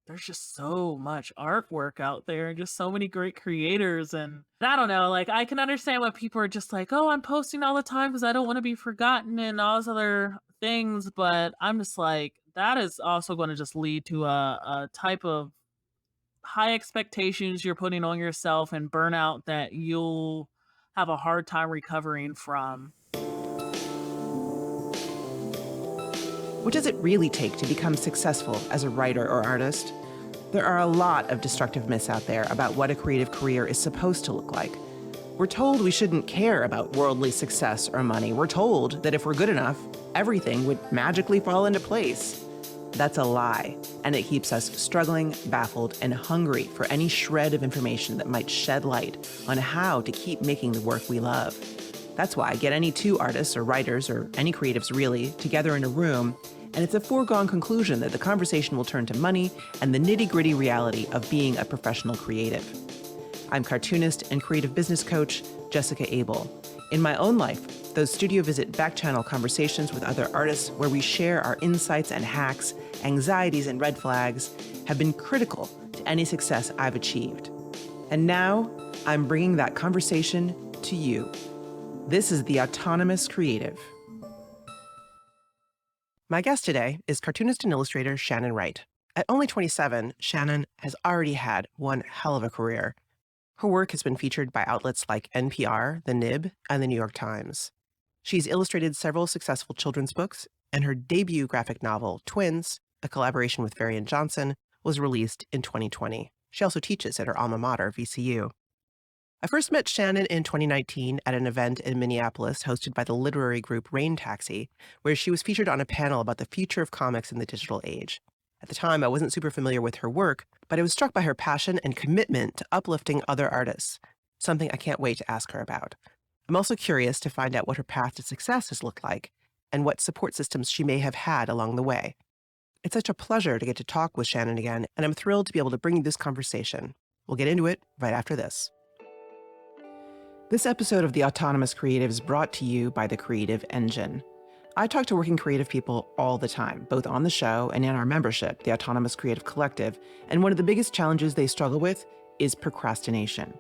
there's just so much artwork out there and just so many great creators. And I don't know, like I can understand why people are just like, oh, I'm posting all the time because I don't want to be forgotten and all those other things. But I'm just like, that is also going to just lead to a type of high expectations you're putting on yourself and burnout that you'll have a hard time recovering from. What does it really take to become successful as a writer or artist? There are a lot of destructive myths out there about what a creative career is supposed to look like. We're told we shouldn't care about worldly success or money. We're told that if we're good enough, everything would magically fall into place. That's a lie, and it keeps us struggling, baffled, and hungry for any shred of information that might shed light on how to keep making the work we love. That's why get any two artists or writers, or any creatives really, together in a room, and it's a foregone conclusion that the conversation will turn to money and the nitty-gritty reality of being a professional creative. I'm cartoonist and creative business coach Jessica Abel. In my own life, those studio visit back-channel conversations with other artists where we share our insights and hacks, anxieties and red flags have been critical to any success I've achieved. And now I'm bringing that conversation to you. This is The Autonomous Creative. My guest today is cartoonist and illustrator Shannon Wright. At only 27, Shannon has already had one hell of a career. Her work has been featured by outlets like NPR, The Nib, and The New York Times. She's illustrated several successful children's books, and her debut graphic novel, Twins, a collaboration with Varian Johnson, was released in 2020. She also teaches at her alma mater, VCU. I first met Shannon in 2019 at an event in Minneapolis hosted by the literary group Rain Taxi, where she was featured on a panel about the future of comics in the digital age. At the time, I wasn't super familiar with her work, but I was struck by her passion and commitment to uplifting other artists, something I can't wait to ask her about. I'm also curious to find out what her path to success has looked like and what support systems she may have had along the way. It's such a pleasure to get to talk with Shannon again, and I'm thrilled to be able to bring you this conversation. We'll get into it right after this. This episode of The Autonomous Creative is brought to you by the Creative Engine. I talk to working creative people all the time, both on the show and in our membership, the Autonomous Creative Collective, and one of the biggest challenges they struggle with is procrastination.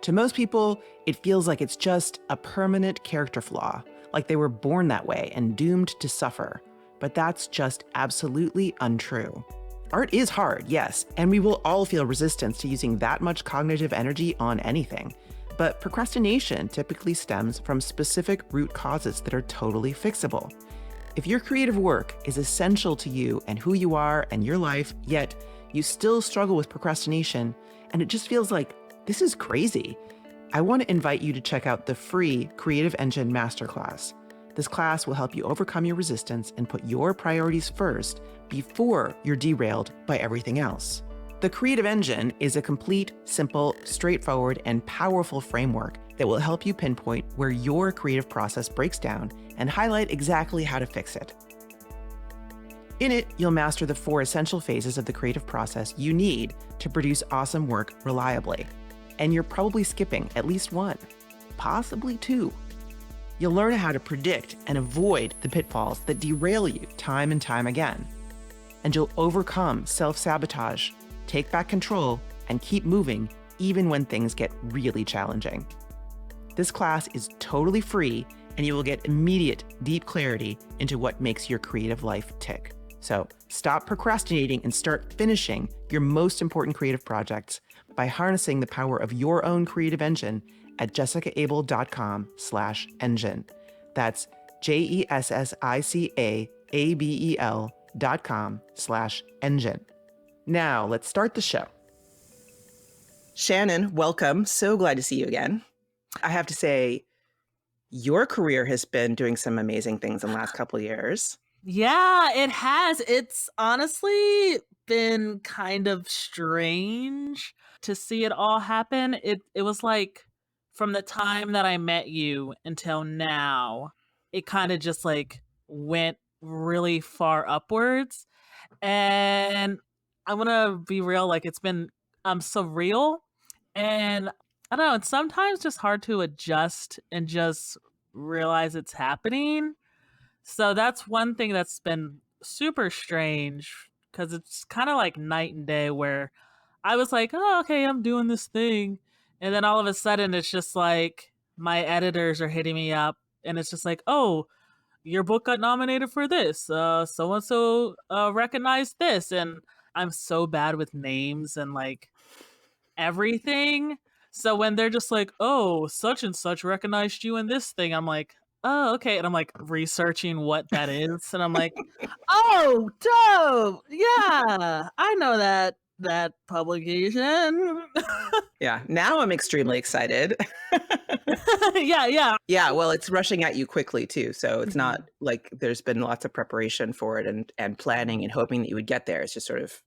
To most people, it feels like it's just a permanent character flaw, like they were born that way and doomed to suffer. But that's just absolutely untrue. Art is hard, yes, and we will all feel resistance to using that much cognitive energy on anything. But procrastination typically stems from specific root causes that are totally fixable. If your creative work is essential to you and who you are and your life, yet you still struggle with procrastination, and it just feels like this is crazy, I want to invite you to check out the free Creative Engine Masterclass. This class will help you overcome your resistance and put your priorities first before you're derailed by everything else. The Creative Engine is a complete, simple, straightforward, and powerful framework that will help you pinpoint where your creative process breaks down and highlight exactly how to fix it. In it, you'll master the 4 essential phases of the creative process you need to produce awesome work reliably. And you're probably skipping at least 1, possibly 2. You'll learn how to predict and avoid the pitfalls that derail you time and time again. And you'll overcome self-sabotage, take back control, and keep moving even when things get really challenging. This class is totally free, and you will get immediate, deep clarity into what makes your creative life tick. So stop procrastinating and start finishing your most important creative projects by harnessing the power of your own creative engine at jessicaabel.com/engine. That's JESSICAABEL.com/engine. Now, let's start the show. Shannon, welcome. So glad to see you again. I have to say, your career has been doing some amazing things in the last couple of years. Yeah, it has. It's honestly been kind of strange to see it all happen. It was like from the time that I met you until now, it kind of just like went really far upwards. And I'm gonna be real, like it's been surreal. And I don't know, it's sometimes just hard to adjust and just realize it's happening. So that's one thing that's been super strange because it's kind of like night and day where I was like, oh, okay, I'm doing this thing. And then all of a sudden, it's just like my editors are hitting me up, and it's just like, oh, your book got nominated for this. So and so recognized this. And I'm so bad with names and like everything. So when they're just like, oh, such and such recognized you in this thing, I'm like, oh, okay. And I'm like researching what that is. And I'm like, oh, dope. Yeah, I know that publication. Yeah. Now I'm extremely excited. Yeah, yeah. Yeah, well, it's rushing at you quickly too. So it's not Mhm, like there's been lots of preparation for it and planning and hoping that you would get there. It's just sort of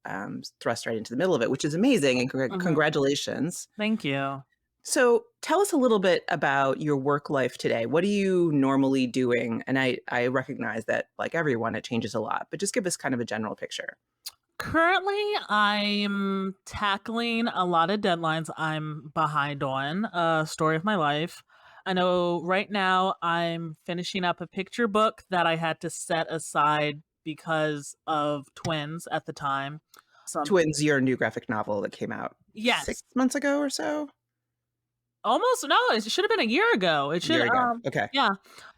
thrust right into the middle of it, which is amazing. And mhm. congratulations. Thank you. So tell us a little bit about your work life today. What are you normally doing? And I recognize that like everyone, it changes a lot, but just give us kind of a general picture. Currently, I'm tackling a lot of deadlines I'm behind on, story of my life. I know right now I'm finishing up a picture book that I had to set aside because of twins at the time. So Twins, your new graphic novel that came out yes, 6 months ago or so? almost no, it should have been a year ago. It A should year ago. Okay. yeah.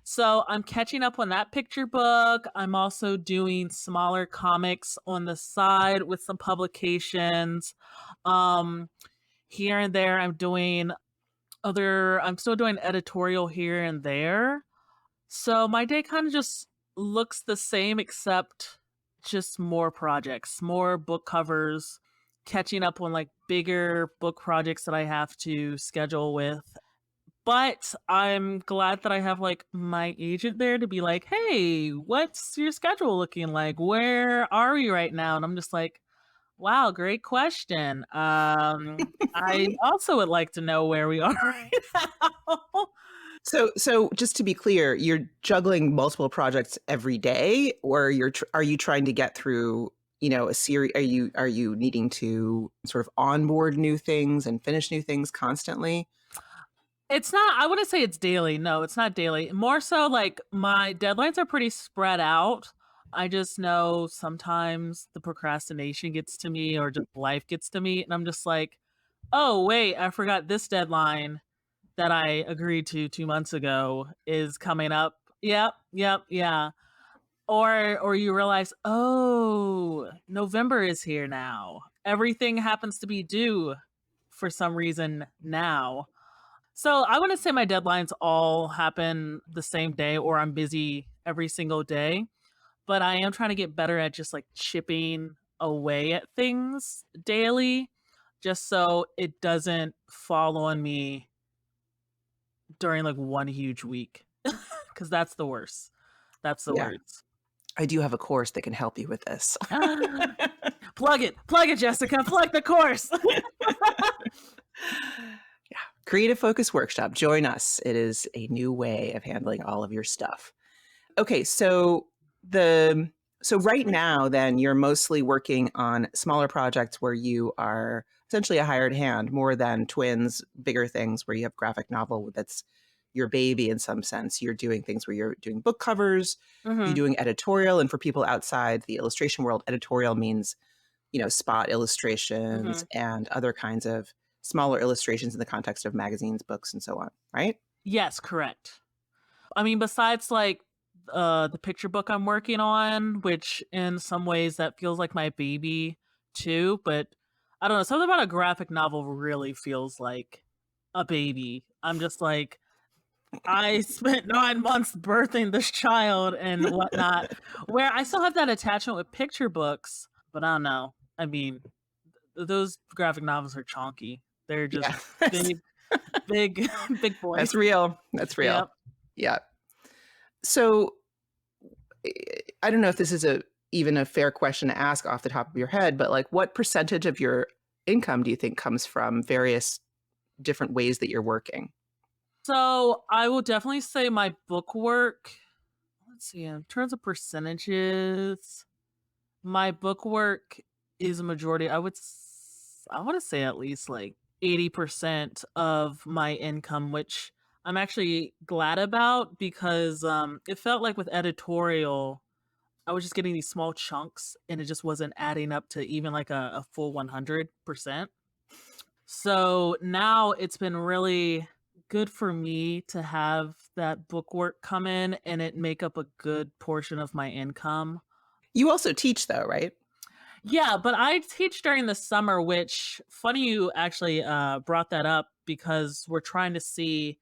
So I'm catching up on that picture book. I'm also doing smaller comics on the side with some publications. Um Here and there I'm still doing editorial here and there. So my day kind of just looks the same except just more projects, more book covers, catching up on like bigger book projects that I have to schedule with. But I'm glad that I have like my agent there to be like, "Hey, what's your schedule looking like? Where are we right now?" And I'm just like, wow, great question. I also would like to know where we are right now. So just to be clear, you're juggling multiple projects every day, or are you trying to get through, a series? Are you needing to sort of onboard new things and finish new things constantly? It's not I wouldn't say it's daily. No, it's not daily. More so like my deadlines are pretty spread out. I just know sometimes the procrastination gets to me or just life gets to me and I'm just like, "Oh, wait, I forgot this deadline that I agreed to 2 months ago is coming up." Yep, yep, yeah. Or you realize, "Oh, November is here now. Everything happens to be due for some reason now." So, I wouldn't say my deadlines all happen the same day or I'm busy every single day, but I am trying to get better at just, like, chipping away at things daily just so it doesn't fall on me during, like, one huge week, because that's the worst. That's the Yeah, worst. I do have a course that can help you with this. Plug it, Jessica, plug the course. Yeah. Creative Focus Workshop. Join us. It is a new way of handling all of your stuff. Okay, the so right now then you're mostly working on smaller projects where you are essentially a hired hand more than twins, bigger things where you have graphic novel that's your baby in some sense. You're doing things where you're doing book covers, you're Mhm, doing editorial, and for people outside the illustration world, editorial means, spot illustrations mhm. and other kinds of smaller illustrations in the context of magazines, books, and so on, right? Yes, correct. I mean, besides, like, the picture book I'm working on, which in some ways that feels like my baby too, but I don't know, something about a graphic novel really feels like a baby. I'm just like, I spent 9 months birthing this child and whatnot, where I still have that attachment with picture books, but I don't know. I mean, those graphic novels are chonky. They're just Yeah. big, big, big boys. That's real. That's real. Yep. Yeah. So I don't know if this is a even a fair question to ask off the top of your head, but like what percentage of your income do you think comes from various different ways that you're working? So I will definitely say my book work. Let's see, in terms of percentages, my book work is a majority. I want to say at least like 80% of my income, which I'm actually glad about because it felt like with editorial, I was just getting these small chunks and it just wasn't adding up to even like a full 100%. So now it's been really good for me to have that book work come in and it make up a good portion of my income. You also teach though, right? Yeah, but I teach during the summer, which funny you actually brought that up because we're trying to see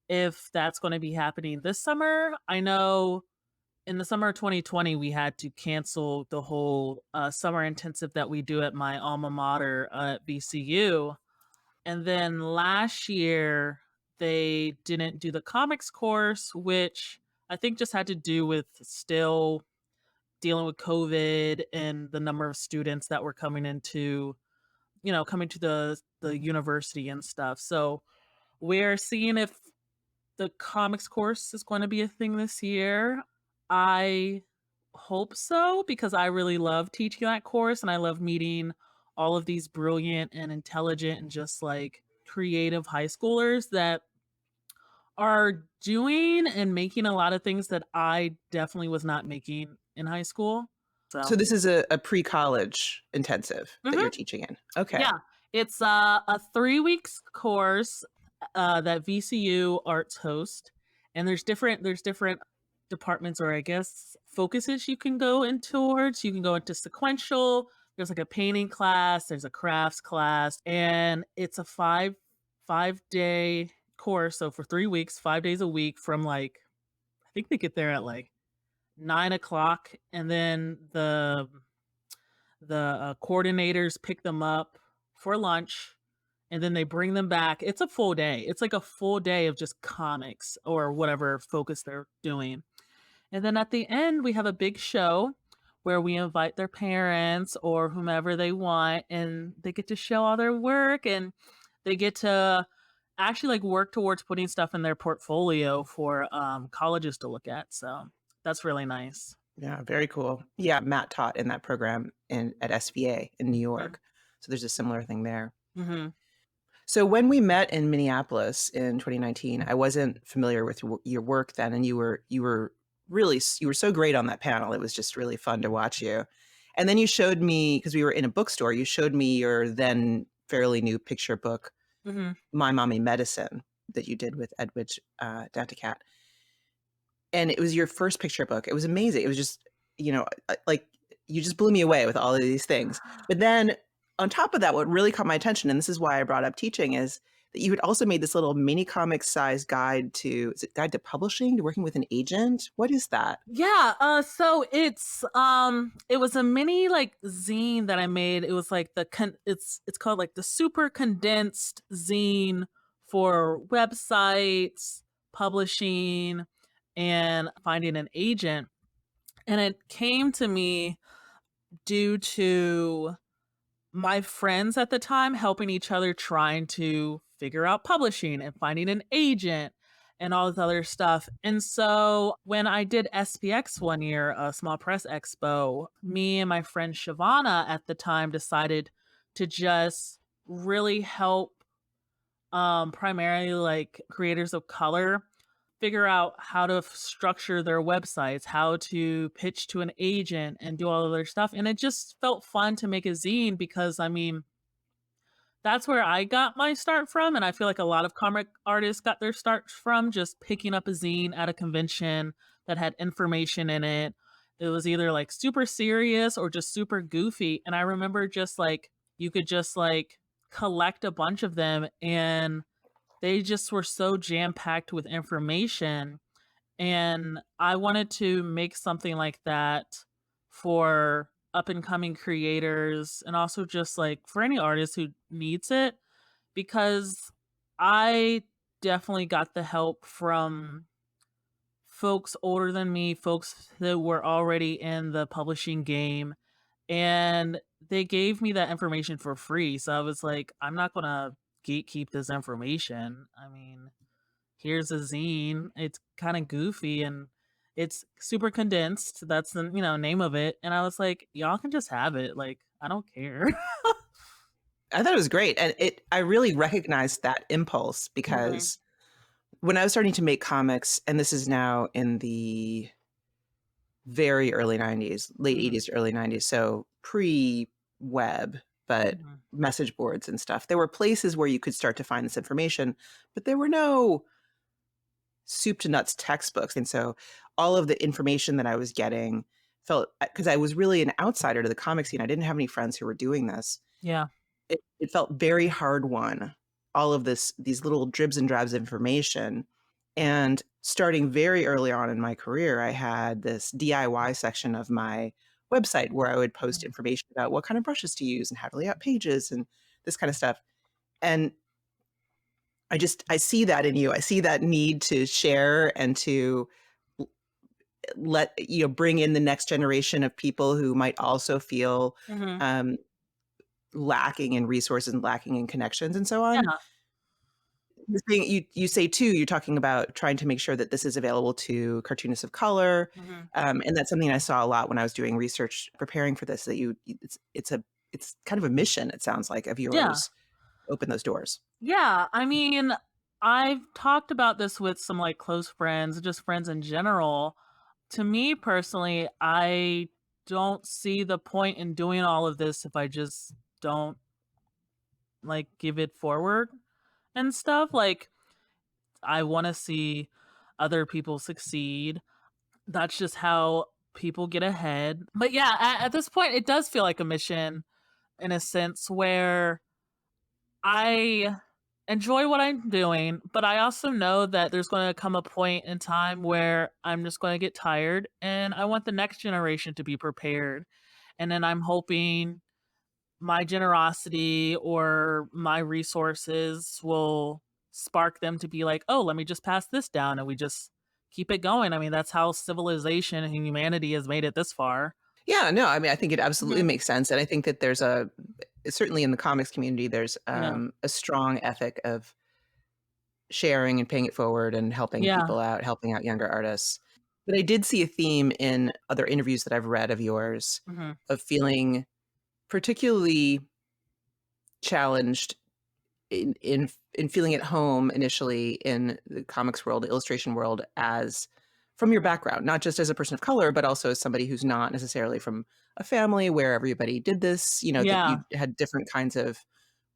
if that's going to be happening this summer. I know in the summer of 2020, we had to cancel the whole summer intensive that we do at my alma mater at VCU. And then last year, they didn't do the comics course, which I think just had to do with still dealing with COVID and the number of students that were coming into, coming to the university and stuff. So we're seeing if the comics course is going to be a thing this year. I hope so because I really love teaching that course and I love meeting all of these brilliant and intelligent and just like creative high schoolers that are doing and making a lot of things that I definitely was not making in high school. So So, this is a pre-college intensive that you're mhm. teaching in. Okay. Yeah, it's a 3 weeks course that VCU Arts host, and there's different departments or I guess focuses you can go in towards. You can go into sequential. There's like a painting class. There's a crafts class, and it's a five day course. So for 3 weeks, 5 days a week, from like I think they get there at like 9 o'clock, and then the coordinators pick them up for lunch, and then they bring them back. It's a full day. It's like a full day of just comics or whatever focus they're doing. And then at the end, we have a big show where we invite their parents or whomever they want, and they get to show all their work and they get to actually like work towards putting stuff in their portfolio for colleges to look at. So that's really nice. Yeah, very cool. Yeah, Matt taught in that program at SVA in New York. So there's a similar thing there. Mm-hmm. So when we met in Minneapolis in 2019, I wasn't familiar with your work then, and you were so great on that panel. It was just really fun to watch you. And then you showed me, because we were in a bookstore, you showed me your then fairly new picture book, Mm-hmm. My Mommy Medicine, that you did with Edwidge Danticat. And it was your first picture book. It was amazing. It was just, like you just blew me away with all of these things. But then on top of that, what really caught my attention, and this is why I brought up teaching, is that you had also made this little mini comic size guide is it guide to publishing, to working with an agent? What is that? Yeah, so it was a mini like zine that I made. It was like it's called like the super condensed zine for websites, publishing, and finding an agent. And it came to me due to my friends at the time helping each other trying to figure out publishing and finding an agent and all this other stuff. And so when I did SPX one year, a small press expo, me and my friend Shavana at the time decided to just really help primarily like creators of color figure out how to structure their websites, how to pitch to an agent and do all of their stuff. And it just felt fun to make a zine because I mean, that's where I got my start from. And I feel like a lot of comic artists got their start from just picking up a zine at a convention that had information in it. It was either like super serious or just super goofy. And I remember just like, you could just like collect a bunch of them and they just were so jam packed with information, and I wanted to make something like that for up and coming creators and also just like for any artist who needs it because I definitely got the help from folks older than me, folks that were already in the publishing game, and they gave me that information for free. So I was like, I'm not going to gatekeep this information. I mean, here's a zine. It's kind of goofy and it's super condensed. That's the, name of it. And I was like, y'all can just have it. Like, I don't care. I thought it was great. And I really recognized that impulse Mhm. because when I was starting to make comics, and this is now in the very early 90s, late Mhm, 80s to early 90s, so pre-web, but mhm, message boards and stuff. There were places where you could start to find this information, but there were no soup to nuts textbooks, and so all of the information that I was getting felt, because I was really an outsider to the comic scene, I didn't have any friends who were doing this. yeah, It felt very hard won, all of these little dribs and drabs of information, and starting very early on in my career, I had this DIY section of my website where I would post mhm, information about what kind of brushes to use and how to lay out pages and this kind of stuff, and I see that in you. I see that need to share and to l bring in the next generation of people who might also feel, mhm, um, lacking in resources and lacking in connections and so on. yeah, You say too, you're talking about trying to make sure that this is available to cartoonists of color, mhm, and that's something I saw a lot when I was doing research preparing for this, that it's kind of a mission, it sounds like, of yeah. yours, open those doors. Yeah, I mean, I've talked about this with some like close friends, just friends in general. To me personally, I don't see the point in doing all of this if I just don't like give it forward and stuff. Like, I want to see other people succeed. That's just how people get ahead. But yeah, at this point, it does feel like a mission in a sense where I enjoy what I'm doing, but I also know that there's going to come a point in time where I'm just going to get tired and I want the next generation to be prepared. And then I'm hoping my generosity or my resources will spark them to be like, oh, let me just pass this down and we just keep it going. I mean, that's how civilization and humanity has made it this far. Yeah, no, I mean, I think it absolutely Mhm. makes sense, and I think that there's certainly in the comics community, there's, Yeah. a strong ethic of sharing and paying it forward and helping Yeah. people out, helping out younger artists. But I did see a theme in other interviews that I've read of yours Hmm. of feeling particularly challenged in feeling at home initially in the comics world, the illustration world, as from your background, not just as a person of color, but also as somebody who's not necessarily from a family where everybody did this, that you Yeah. had different kinds of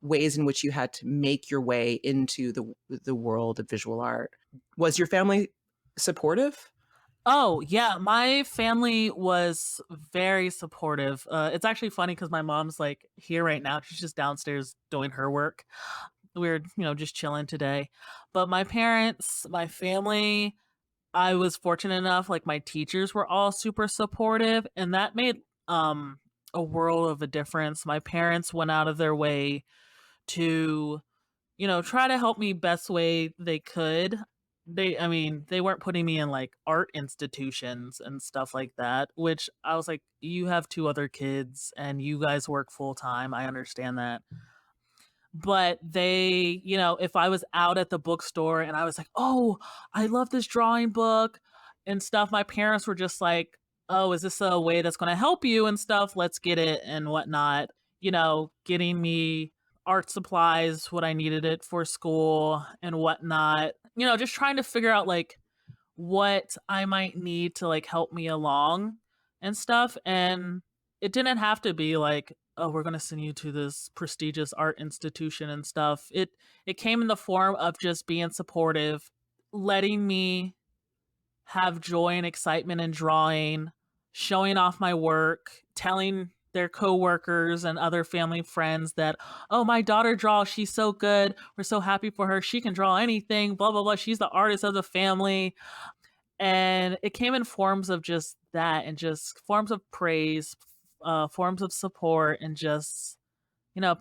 ways in which you had to make your way into the world of visual art. Was your family supportive? Oh, yeah, my family was very supportive. It's actually funny because my mom's, like, here right now, she's just downstairs doing her work. We're, just chilling today. But my parents, my family, I was fortunate enough, like, my teachers were all super supportive, and that made, a world of a difference. My parents went out of their way to try to help me best way they could. I mean, they weren't putting me in like art institutions and stuff like that, which I was like, you have two other kids and you guys work full time. I understand that. But they, if I was out at the bookstore and I was like, oh, I love this drawing book and stuff, my parents were just like, oh, is this a way that's going to help you and stuff? Let's get it and whatnot. Getting me art supplies, what I needed it for school and whatnot. Just trying to figure out like what I might need to like help me along and stuff. And it didn't have to be like, oh, we're gonna send you to this prestigious art institution and stuff. It came in the form of just being supportive, letting me have joy and excitement in drawing, showing off my work, telling their coworkers and other family friends that, oh, my daughter draws, she's so good. We're so happy for her. She can draw anything, blah, blah, blah. She's the artist of the family. And it came in forms of just that and just forms of praise, forms of support, and just,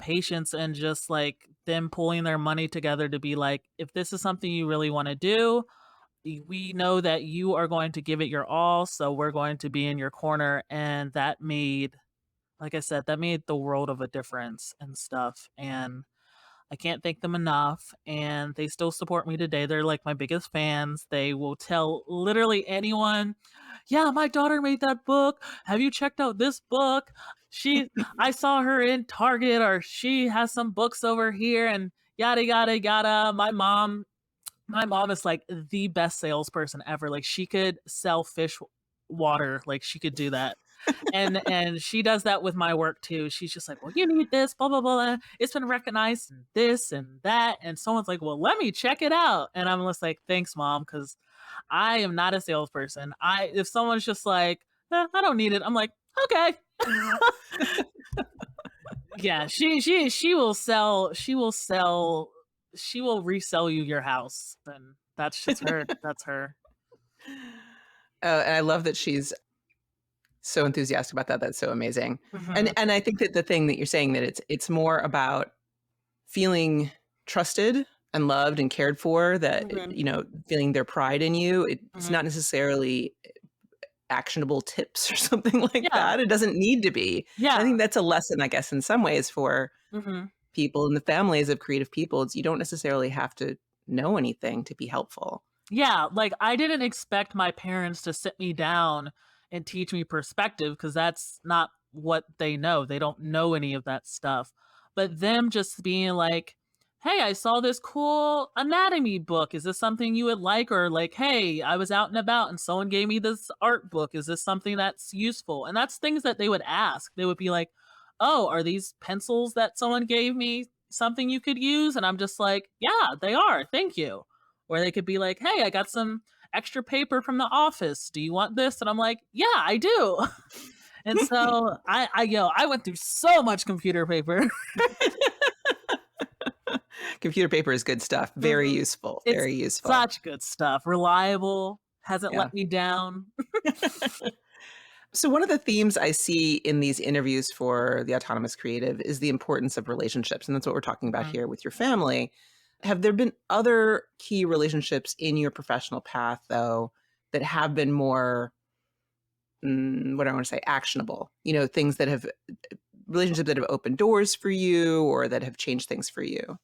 patience and just like them pulling their money together to be like, if this is something you really want to do, we know that you are going to give it your all. So we're going to be in your corner. And that made, like I said, that made the world of a difference and stuff. And I can't thank them enough, and they still support me today. They're like my biggest fans. They will tell literally anyone, "Yeah, my daughter made that book. Have you checked out this book? She I saw her in Target or she has some books over here and yada yada yada." My mom is like the best salesperson ever. Like she could sell fish water. Like she could do that. And she does that with my work too. She's just like, "Well, you need this, blah blah blah. It's been recognized in this and that." And someone's like, "Well, let me check it out." And I'm just like, "Thanks, mom," because I am not a salesperson. I If someone's just like, I don't need it," I'm like, "Okay." Yeah, she will resell you your house, and that's just her. That's her. And I love that she's so enthusiastic about that. That's so amazing. Mhm, And I think that the thing that you're saying, that it's more about feeling trusted and loved and cared for, that, mhm, feeling their pride in you. It's mhm. not necessarily actionable tips or something like Yeah, that. It doesn't need to be. And I yeah, think that's a lesson, I guess, in some ways for mhm. people in the families of creative people. It's, you don't necessarily have to know anything to be helpful. Yeah, like, I didn't expect my parents to sit me down and teach me perspective because that's not what they know. They don't know any of that stuff. But them just being like, "Hey, I saw this cool anatomy book. Is this something you would like?" Or like, "Hey, I was out and about and someone gave me this art book. Is this something that's useful?" And that's things that they would ask. They would be like, "Oh, are these pencils that someone gave me something you could use?" And I'm just like, "Yeah, they are. Thank you." Or they could be like, "Hey, I got some extra paper from the office. Do you want this?" And I'm like, "Yeah, I do." And so I went through so much computer paper. Computer paper is good stuff. Very Mhm. useful. It's Very useful. such good stuff. Reliable, hasn't Yeah. let me down. So one of the themes I see in these interviews for the autonomous creative is the importance of relationships, and that's what we're talking about Mhm. here with your family. Have there been other key relationships in your professional path, though, that have been more, what do I want to say, actionable? Things that have, relationships that have opened doors for you or that have changed things for you.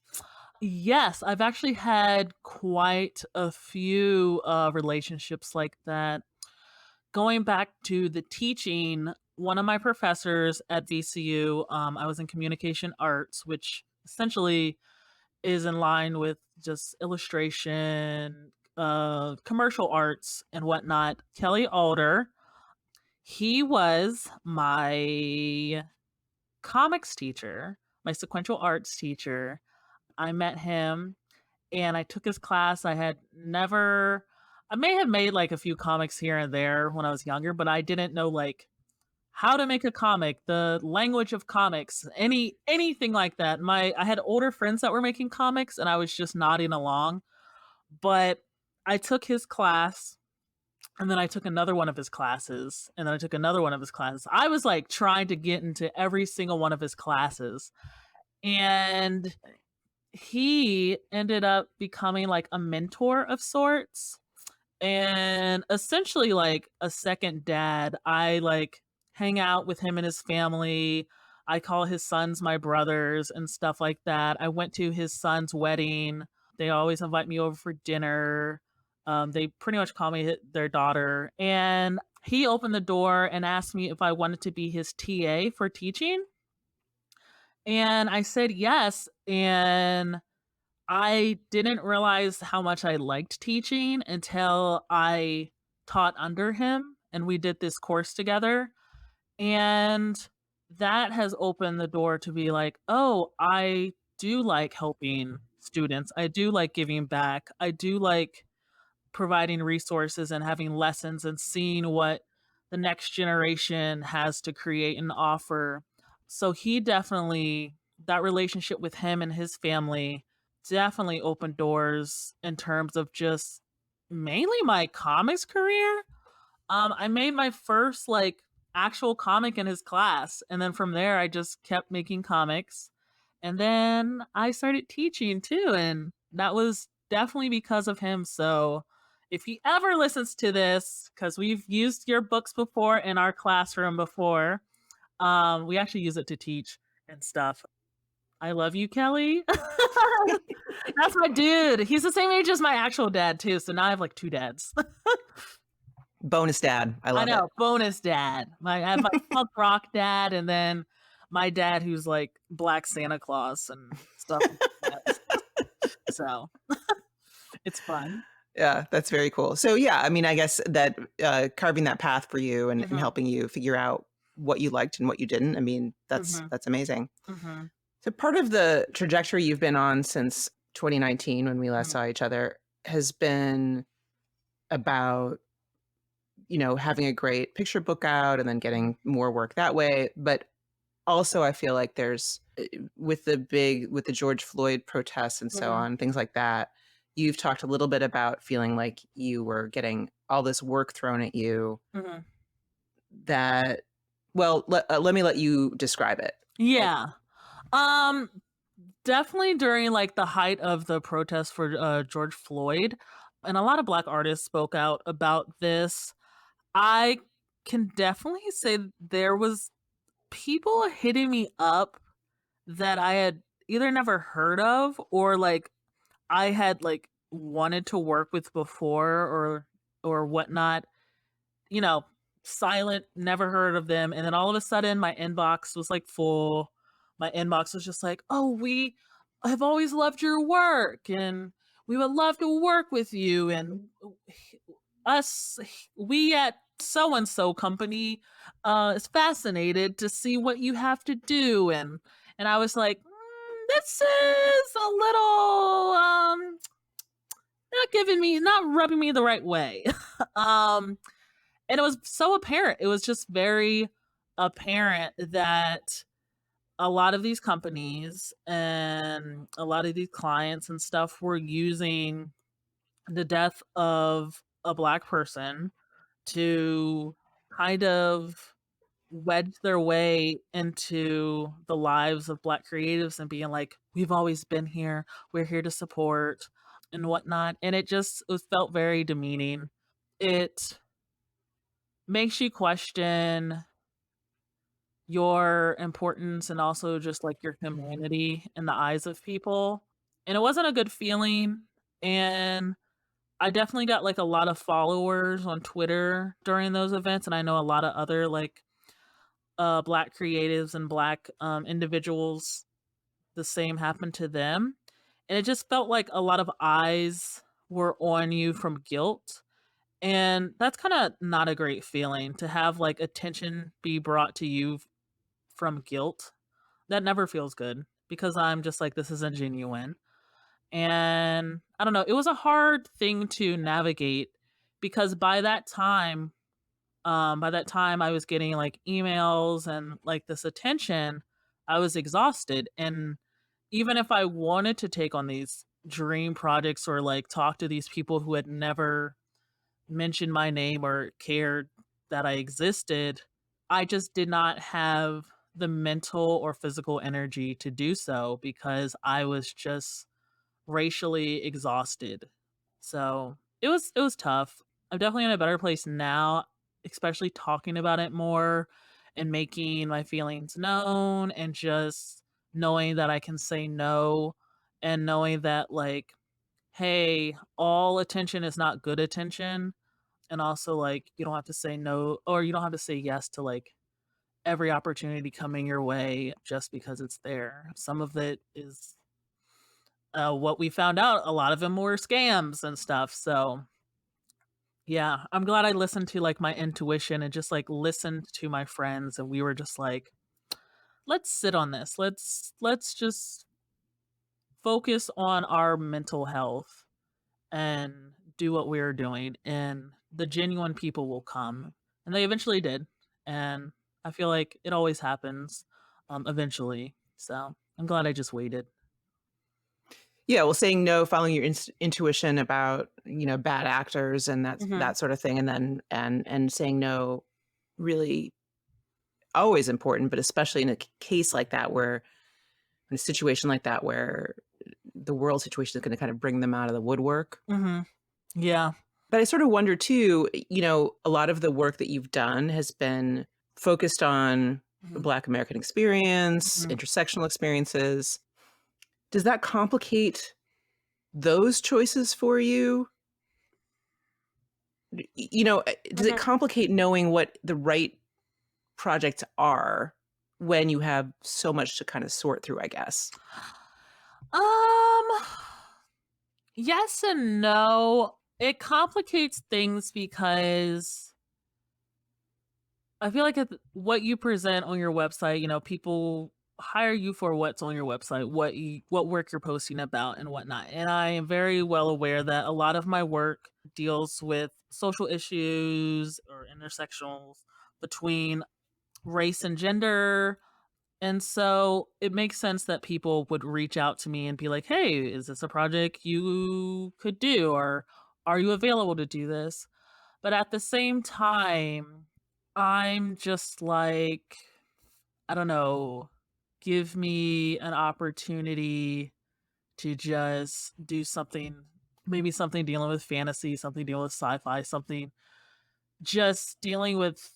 Yes, I've actually had quite a few, relationships like that. Going back to the teaching, one of my professors at VCU, I was in communication arts, which essentially is in line with just illustration, commercial arts, and whatnot. Kelly Alder, he was my comics teacher, my sequential arts teacher. I met him and I took his class. I may have made like a few comics here and there when I was younger, but I didn't know like how to make a comic, the language of comics, anything like that. I had older friends that were making comics and I was just nodding along, but I took his class and then I took another one of his classes and then I took another one of his classes. I was like trying to get into every single one of his classes, and he ended up becoming like a mentor of sorts and essentially like a second dad. I like hang out with him and his family. I call his sons my brothers and stuff like that. I went to his son's wedding. They always invite me over for dinner. They pretty much call me their daughter. And he opened the door and asked me if I wanted to be his TA for teaching. And I said yes. And I didn't realize how much I liked teaching until I taught under him and we did this course together. And that has opened the door to be like, "Oh, I do like helping students. I do like giving back. I do like providing resources and having lessons and seeing what the next generation has to create and offer." So that relationship with him and his family definitely opened doors in terms of just mainly my comics career. I made my first like actual comic in his class, and then from there I just kept making comics. And then I started teaching too, and that was definitely because of him. So if he ever listens to this, because we've used your books before in our classroom before, we actually use it to teach and stuff. I love you, Kelly. That's my dude. He's the same age as my actual dad too, so now I have like two dads. Bonus dad. I I love it. know, bonus dad. I have my punk rock dad, and then my dad who's like Black Santa Claus and stuff like that. So it's fun. Yeah, that's very cool. So yeah, I mean, I guess that carving that path for you and Mhm, helping you figure out what you liked and what you didn't. I mean, mhm, that's amazing. mhm, So part of the trajectory you've been on since 2019 when we last mhm, saw each other has been about, having a great picture book out and then mhm, getting more work that way. But also I feel like there's with the George Floyd protests and so mhm, on, things like that. You've talked a little bit about feeling like you were getting all this work thrown at you mhm. that, well, let me let you describe it. Like, Yeah. Um, Definitely during, like, the height of the protest for, George Floyd, and a lot of Black artists spoke out about this. I can definitely say there was people hitting me up that I had either never heard of or, like, I had, like, wanted to work with before or whatnot, you know, silent, never heard of them, and then all of a sudden my inbox was, like, full. My inbox was just like, "Oh, we have always loved your work, and we would love to work with you, and us we at so and so company is fascinated to see what you have to do." And I was like, this is a little not rubbing me the right way." um and it was so apparent. It was just very apparent that a lot of these companies and a lot of these clients and stuff were using the death of a Black person to kind of wedge their way into the lives of Black creatives and being like, "We've always been here. We're here to support," and whatnot. And it felt very demeaning. It makes you question your importance and also just like your humanity in the eyes of people. And it wasn't a good feeling. And I definitely got like a lot of followers on Twitter during those events. And I know a lot of other like Black creatives and Black individuals, the same happened to them. And it just felt like a lot of eyes were on you from guilt. And that's kind of not a great feeling to have like attention be brought to you from guilt. That never feels good because I'm just like, this isn't genuine. And I don't know, it was a hard thing to navigate because by that time I was getting like emails and like this attention, I was exhausted. And even if I wanted to take on these dream projects or like talk to these people who had never mentioned my name or cared that I existed, I just did not have the mental or physical energy to do so because I was just racially exhausted. So it was tough. I'm definitely in a better place now, especially talking about it more and making my feelings known and just knowing that I can say no and knowing that like, hey, all attention is not good attention. And also like you don't have to say no or you don't have to say yes to like every opportunity coming your way just because it's there. Some of it is what we found out, a lot of them were scams and stuff. So yeah, I'm glad I listened to like my intuition and just like listened to my friends and we were just like, let's sit on this. Let's just focus on our mental health and do what we were doing and the genuine people will come. And they eventually did. And I feel like it always happens eventually. So I'm glad I just waited. yeah, well, saying no, following your intuition about, bad actors and Hmm. that sort of thing, and then and saying no, really always important, but especially in a case like that where in a situation like that where the world situation is going to kind of bring them out of the woodwork. Hmm. Yeah. But I sort of wonder too, a lot of the work that you've done has been focused on Hmm. Black American experience, Hmm. intersectional experiences. Does that complicate those choices for you? Does it Hmm. complicate knowing what the right projects are when you have so much to kind of sort through, I guess? Um, yes and no. It complicates things because I feel like what you present on your website, people hire you for what's on your website, what work you're posting about and whatnot. And I am very well aware that a lot of my work deals with social issues or intersectionals between race and gender. And so it makes sense that people would reach out to me and be like, "Hey, is this a project you could do? Or are you available to do this?" But at the same time, I'm just like, I don't know, give me an opportunity to just do something, maybe something dealing with fantasy, something dealing with sci-fi, something just dealing with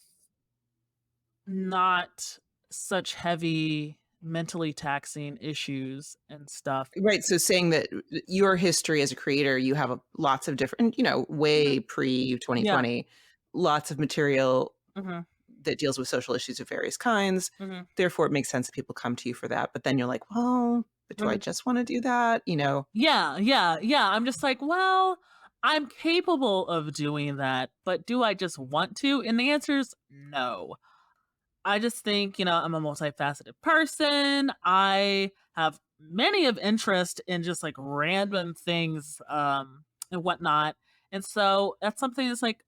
not such heavy, mentally taxing issues and stuff. Right, so saying that your history as a creator, you have lots of different, Mhm. way pre Yeah. 2020, lots of material Mhm. that deals with social issues of various kinds. Mhm. Therefore, it makes sense that people come to you for that. But then you're like, well, but do I Mhm. just want to do that? Yeah, yeah, yeah. I'm just like, well, I'm capable of doing that, but do I just want to? And the answer is no. I just think, I'm a multifaceted person. I have many of interest in just like random things and whatnot. And so that's something that's like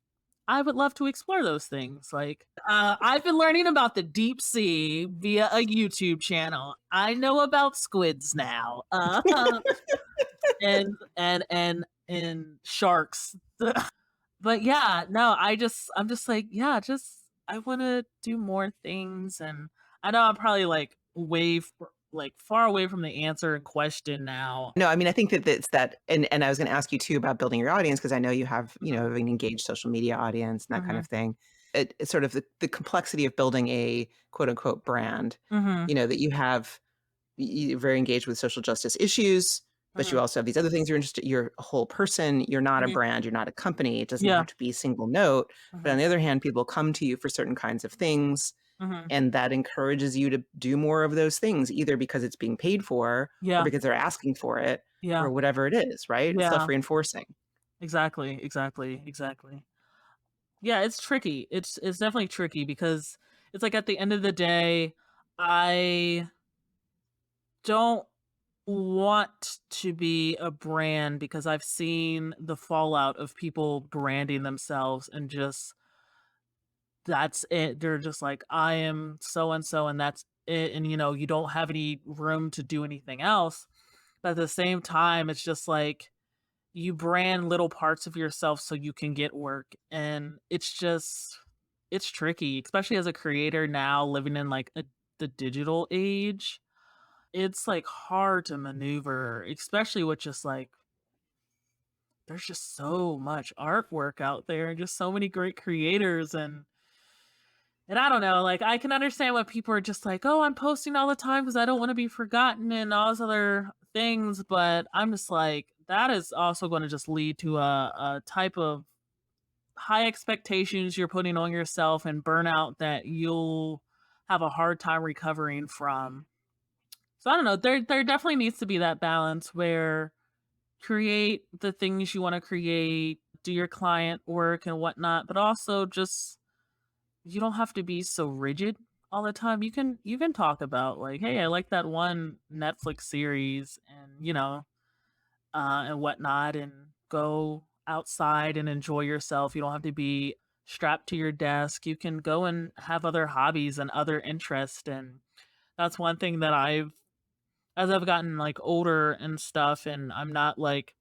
I would love to explore those things. Like I've been learning about the deep sea via a YouTube channel. I know about squids now. And sharks. But yeah, no, I'm just like, yeah, just I want to do more things. And I know I'm probably like like far away from the answer and question now. No, I mean, I think that it's that, and I was going to ask you too about building your audience because I know you have, Mhm. an engaged social media audience and that kind of Mhm. thing. It's sort of the complexity of building a quote unquote brand, Mhm. that you have, you're very engaged with social justice issues, but you Mhm. also have these other things you're interested. You're a whole person. You're not a Mhm. brand. You're not a company. It doesn't Yeah. have to be a single note. But on Mhm. the other hand, people come to you for certain kinds of things, Mhm. and that encourages you to do more of those things, either because it's being paid for or Yeah. because they're asking for it Yeah. or whatever it is, right? It's Yeah. self-reinforcing. Exactly. Exactly. Exactly. Yeah, it's tricky. It's definitely tricky because it's like at the end of the day, I don't want to be a brand because I've seen the fallout of people branding themselves and just that's it. They're just like, I am so and so, and that's it. And you don't have any room to do anything else. But at the same time, it's just like you brand little parts of yourself so you can get work. And it's tricky, especially as a creator now living in like the digital age. It's like hard to maneuver, especially with just like there's just so much artwork out there and just so many great creators. And I don't know, like I can understand why people are just like, "Oh, I'm posting all the time because I don't want to be forgotten and all those other things," but I'm just like that is also going to just lead to a type of high expectations you're putting on yourself and burnout that you'll have a hard time recovering from. So I don't know, there definitely needs to be that balance where create the things you want to create, do your client work and whatnot, but also just you don't have to be so rigid all the time. You can talk about like, hey, I like that one Netflix series and and whatnot, and go outside and enjoy yourself. You don't have to be strapped to your desk. You can go and have other hobbies and other interests. And that's one thing that as I've gotten like older and stuff, and I'm not like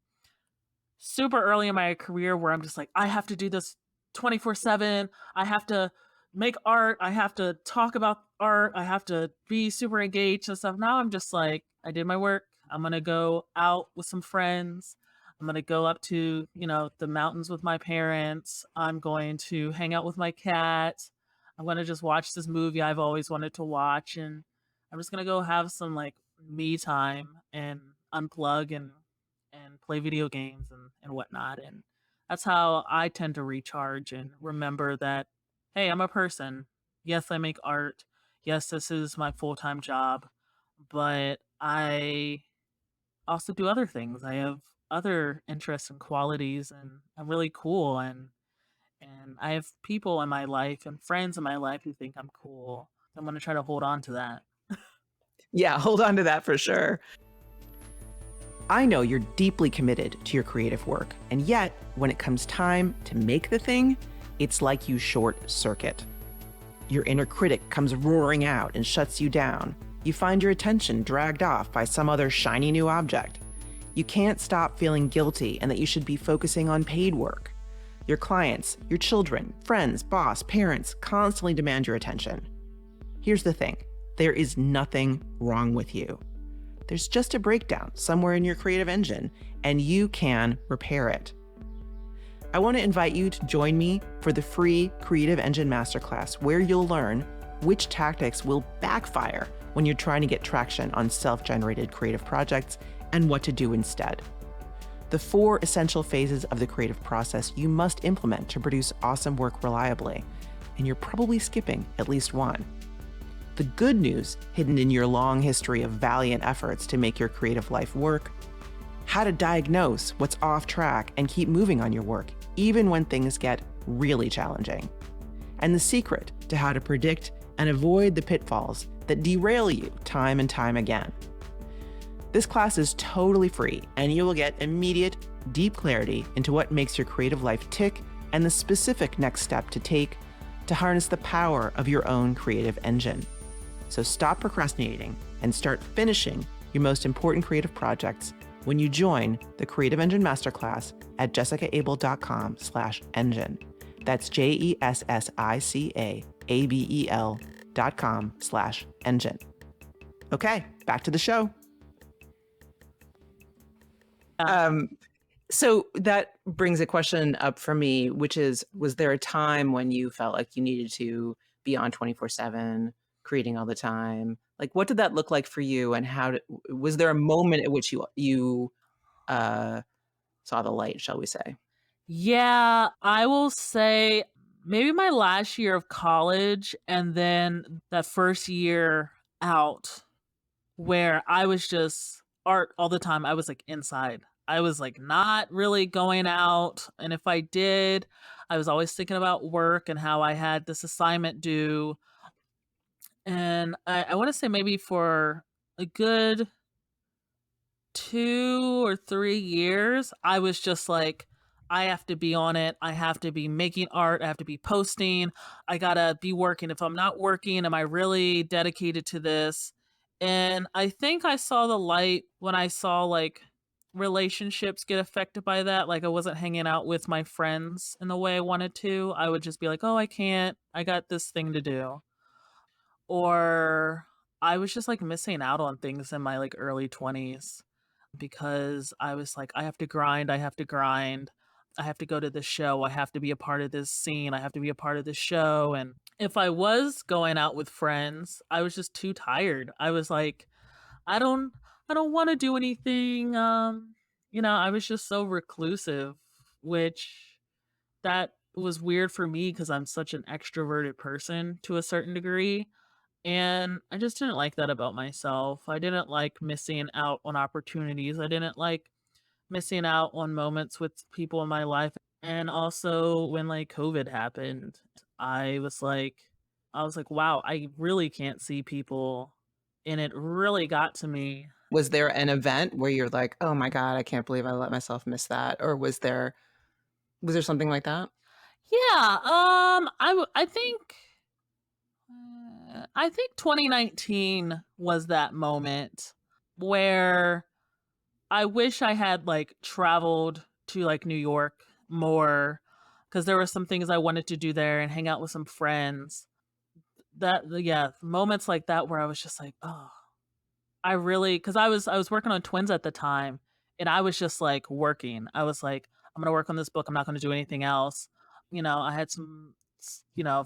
super early in my career where I'm just like, I have to do this 24/7. I have to make art. I have to talk about art. I have to be super engaged and stuff. Now I'm just like, I did my work. I'm going to go out with some friends. I'm going to go up to, the mountains with my parents. I'm going to hang out with my cat. I'm going to just watch this movie I've always wanted to watch. And I'm just going to go have some like me time and unplug and play video games and whatnot. And that's how I tend to recharge and remember that, hey, I'm a person. Yes, I make art. Yes, this is my full time job, but I also do other things. I have other interests and qualities, and I'm really cool, and I have people in my life and friends in my life who think I'm cool. I'm going to try to hold on to that. Yeah, hold on to that for sure. I know you're deeply committed to your creative work, and yet when it comes time to make the thing, it's like you short circuit. Your inner critic comes roaring out and shuts you down. You find your attention dragged off by some other shiny new object. You can't stop feeling guilty and that you should be focusing on paid work. Your clients, your children, friends, boss, parents constantly demand your attention. Here's the thing, there is nothing wrong with you. There's just a breakdown somewhere in your creative engine, and you can repair it. I want to invite you to join me for the free Creative Engine Masterclass, where you'll learn which tactics will backfire when you're trying to get traction on self-generated creative projects and what to do instead. The 4 essential phases of the creative process you must implement to produce awesome work reliably, and you're probably skipping at least one. The good news hidden in your long history of valiant efforts to make your creative life work, how to diagnose what's off track and keep moving on your work, even when things get really challenging, and the secret to how to predict and avoid the pitfalls that derail you time and time again. This class is totally free, and you will get immediate, deep clarity into what makes your creative life tick and the specific next step to take to harness the power of your own creative engine. So stop procrastinating and start finishing your most important creative projects when you join the Creative Engine Masterclass at jessicaabel.com/engine. That's JESSICAABEL.com/engine. Okay, back to the show. So that brings a question up for me, which is, was there a time when you felt like you needed to be on 24/7, creating all the time? Like, what did that look like for you, and was there a moment at which you saw the light, shall we say? Yeah, I will say maybe my last year of college and then that first year out where I was just art all the time. I was like inside. I was like not really going out. And if I did, I was always thinking about work and how I had this assignment due. And I want to say maybe for a good 2 or 3 years, I was just like, I have to be on it. I have to be making art. I have to be posting. I gotta be working. If I'm not working, am I really dedicated to this? And I think I saw the light when I saw like relationships get affected by that. Like I wasn't hanging out with my friends in the way I wanted to. I would just be like, oh, I can't. I got this thing to do. Or I was just like missing out on things in my like early 20s because I was like, I have to grind, I have to grind. I have to go to this show, I have to be a part of this scene, I have to be a part of this show. And if I was going out with friends, I was just too tired. I was like, I don't I don't want to do anything. I was just so reclusive, which that was weird for me because I'm such an extroverted person to a certain degree. And I just didn't like that about myself. I didn't like missing out on opportunities. I didn't like missing out on moments with people in my life. And also when like COVID happened, I was like I was like, wow, I really can't see people. And it really got to me. Was there an event where you're like, oh my God, I can't believe I let myself miss that? Or was there something like that? Yeah, I think 2019 was that moment where I wish I had like traveled to like New York more because there were some things I wanted to do there and hang out with some friends. Yeah, moments like that where I was just like, oh, I really because I was working on twins at the time and I was just like working. I was like, I'm gonna work on this book. I'm not gonna do anything else. I had some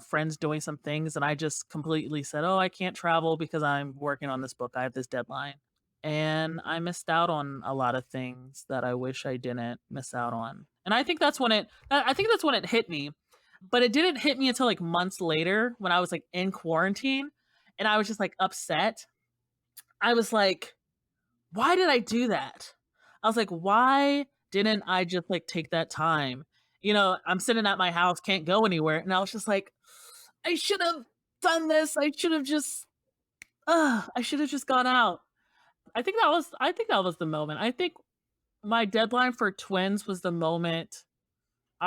friends doing some things and I just completely said, oh, I can't travel because I'm working on this book. I have this deadline. And I missed out on a lot of things that I wish I didn't miss out on. And I think that's when it hit me. But it didn't hit me until like months later when I was like in quarantine and I was just like upset. I was like, why did I do that? I was like, "Why didn't I just, like, take that time?" I'm sitting at my house, can't go anywhere, and I was just like, "I should have done this. I should have just gone out." I think that was the moment. I think my deadline for Twins was the moment,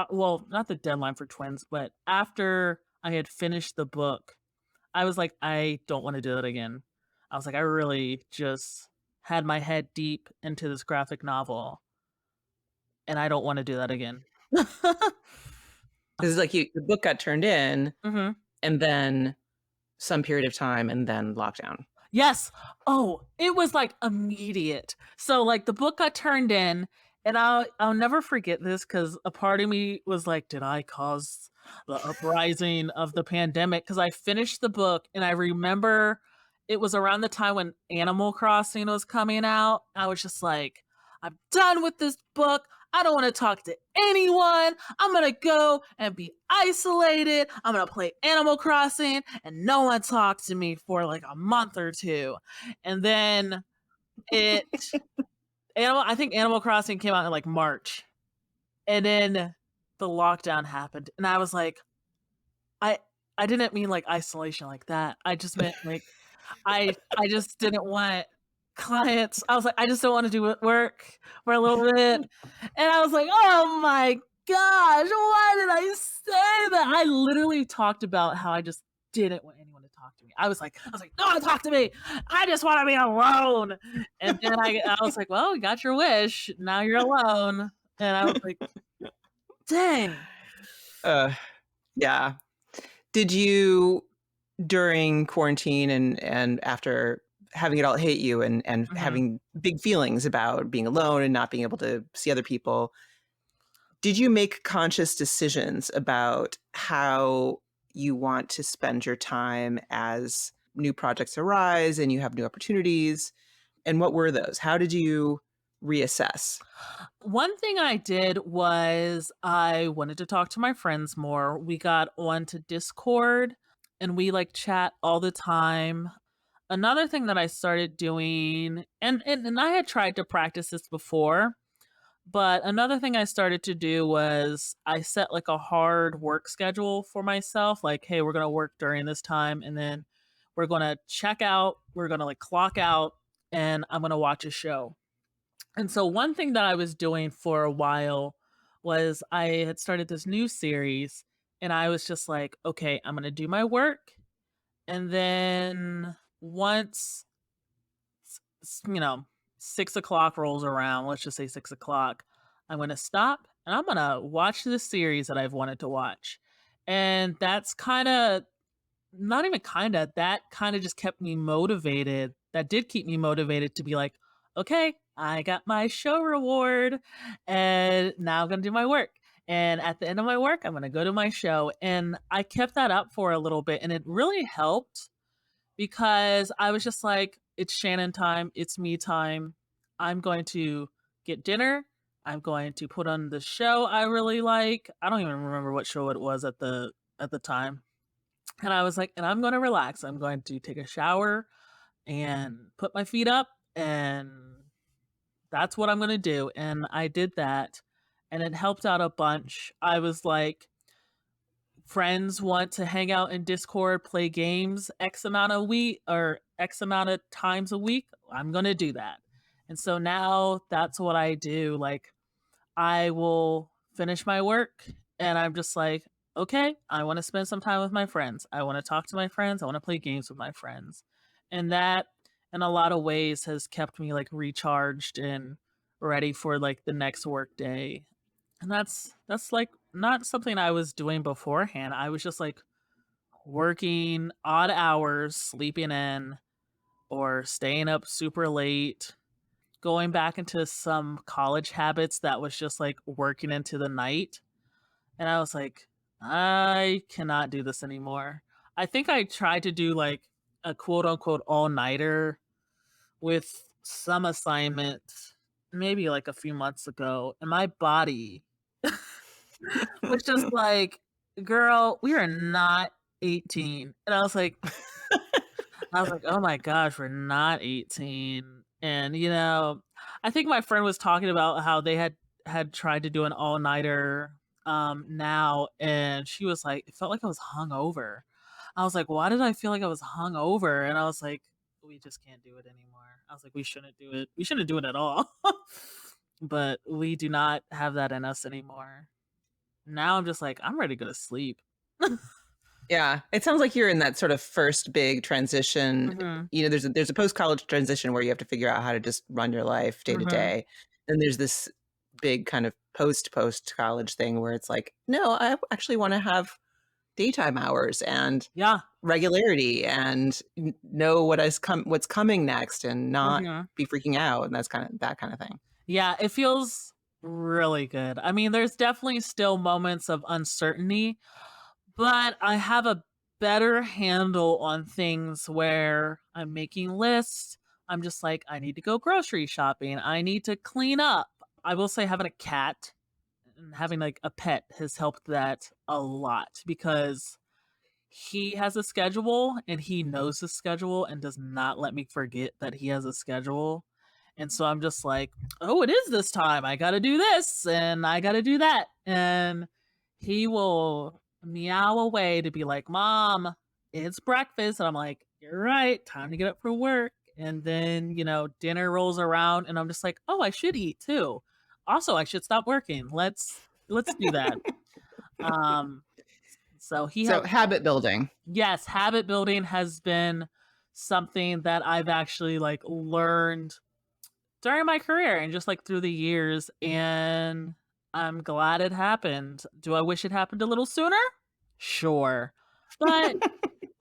well, not the deadline for Twins, but after I had finished the book, I was like, "I don't wanna do that again." I was like, "I really just had my head deep into this graphic novel, and I don't wanna do that again." This is like the book got turned in Mhm. and then some period of time and then lockdown. Yes. Oh, it was, like, immediate. So, like, the book got turned in, and I'll never forget this because a part of me was like, "Did I cause the uprising of the pandemic?" Because I finished the book, and I remember it was around the time when Animal Crossing was coming out. I was just like, "I'm done with this book. I don't wanna talk to anyone. I'm gonna go and be isolated. I'm gonna play Animal Crossing and no one talk to me for like a month or 2." And then it I think Animal Crossing came out in like March. And then the lockdown happened. And I was like, I I didn't mean like isolation like that. I just meant like I just didn't want clients. I was like, I just don't want to do work for a little bit. And I was like, oh my gosh, why did I say that? I literally talked about how I just didn't want anyone to talk to me. I was like, no one talk to me. I just want to be alone. And then I was like, well, you got your wish. Now you're alone. And I was like, dang. Uh, yeah. Did you during quarantine and after having it all hit you and Mhm. having big feelings about being alone and not being able to see other people, did you make conscious decisions about how you want to spend your time as new projects arise and you have new opportunities? And what were those? How did you reassess? One thing I did was I wanted to talk to my friends more. We got onto Discord and we like chat all the time. Another thing that I started doing, and I had tried to practice this before, but another thing I started to do was I set like a hard work schedule for myself. Like, hey, we're going to work during this time and then we're going to check out, we're going to like clock out, and I'm going to watch a show. And so one thing that I was doing for a while was I had started this new series and I was just like, okay, I'm going to do my work. And then once, s- you know, 6 o'clock rolls around, let's just say 6 o'clock, I'm going to stop and I'm going to watch this series that I've wanted to watch. And that's kind of not even kinda, that kinda just kept me motivated. That did keep me motivated to be like, "Okay, I got my show reward, and now I'm gonna do my work, and at the end of my work, I'm gonna go to my show," and I kept that up for a little bit, and it really helped because I was just like, "It's Shannon time, it's me time. I'm going to get dinner, I'm going to put on the show I really like." I don't even remember what show it was at the time. And I was like, "And I'm gonna relax. I'm going to take a shower and put my feet up, and that's what I'm gonna do." And I did that, and it helped out a bunch. I was like, friends want to hang out in Discord, play games X amount a week or X amount of times a week, I'm gonna do that. And so now that's what I do. Like, I will finish my work and I'm just like, okay, I want to spend some time with my friends. I want to talk to my friends. I want to play games with my friends. And that, in a lot of ways, has kept me like recharged and ready for like the next work day. And that's like not something I was doing beforehand. I was just like working odd hours, sleeping in, or staying up super late, going back into some college habits that was just like working into the night. And I was like, I cannot do this anymore. I think I tried to do like a quote unquote all nighter with some assignment maybe like a few months ago. And my body was just like, girl, we are not 18. And I was like, oh my gosh, we're not 18. And I think my friend was talking about how they had tried to do an all-nighter, now, and she was like, "It felt like I was hungover." I was like, "Why did I feel like I was hungover?" And I was like, "We just can't do it anymore." I was like, "We shouldn't do it. We shouldn't do it at all." But we do not have that in us anymore. Now I'm just like, "I'm ready to go to sleep." Yeah, it sounds like you're in that sort of first big transition. Mhm, There's a post-college transition where you have to figure out how to just run your life day to mhm. day. Then there's this big kind of post-college thing where it's like, "No, I actually wanna have daytime hours and Yeah, regularity and know what's coming next and not mhm. be freaking out," and that's that kinda thing. Yeah, it feels really good. I mean, there's definitely still moments of uncertainty, but I have a better handle on things where I'm making lists. I'm just like, I need to go grocery shopping. I need to clean up. I will say having a cat and having like a pet has helped that a lot because he has a schedule and he knows the schedule and does not let me forget that he has a schedule. And so I'm just like, oh, it is this time. I got to do this and I got to do that. And he will meow away to be like, Mom, it's breakfast. And I'm like, you're right. Time to get up for work. And then, dinner rolls around and I'm just like, oh, I should eat too. Also, I should stop working. Let's do that. Um, so he So, helps. habit building. Yes, habit building has been something that I've actually like learned during my career and just like through the years, and I'm glad it happened. Do I wish it happened a little sooner? Sure. But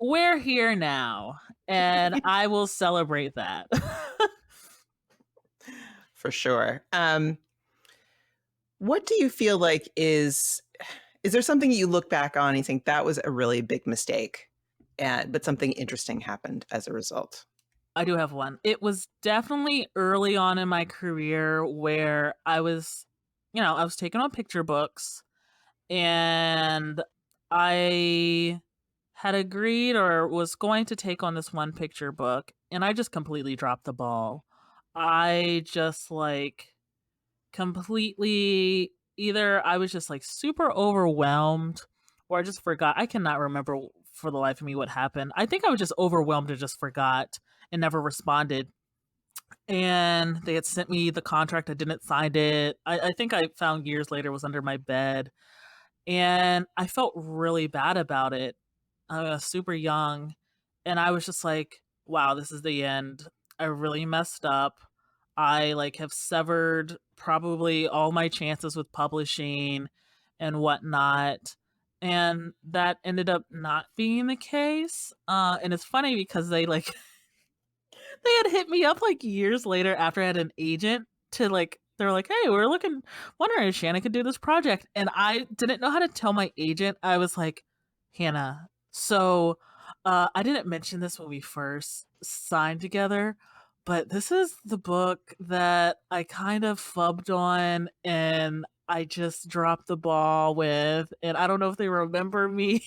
we're here now and I will celebrate that. For sure. What do you feel like is there something you look back on and you think that was a really big mistake, but something interesting happened as a result? I do have one. It was definitely early on in my career where I was taking on picture books and I had agreed or was going to take on this one picture book and I just completely dropped the ball. I just like completely either I was just like super overwhelmed or I just forgot. I cannot remember for the life of me what happened. I think I was just overwhelmed and just forgot and never responded. And they had sent me the contract. I didn't sign it. I think I found years later it was under my bed. And I felt really bad about it. I was super young, and I was just like, "Wow, this is the end. I really messed up. I, like, have severed probably all my chances with publishing and whatnot." And that ended up not being the case, and it's funny because they had hit me up, like, years later after I had an agent to, like they were like, "Hey, we're wondering if Shannon could do this project," and I didn't know how to tell my agent. I was like, "Hannah, so, I didn't mention this when we first signed together, but this is the book that I kind of fubbed on and I just dropped the ball with, and I don't know if they remember me."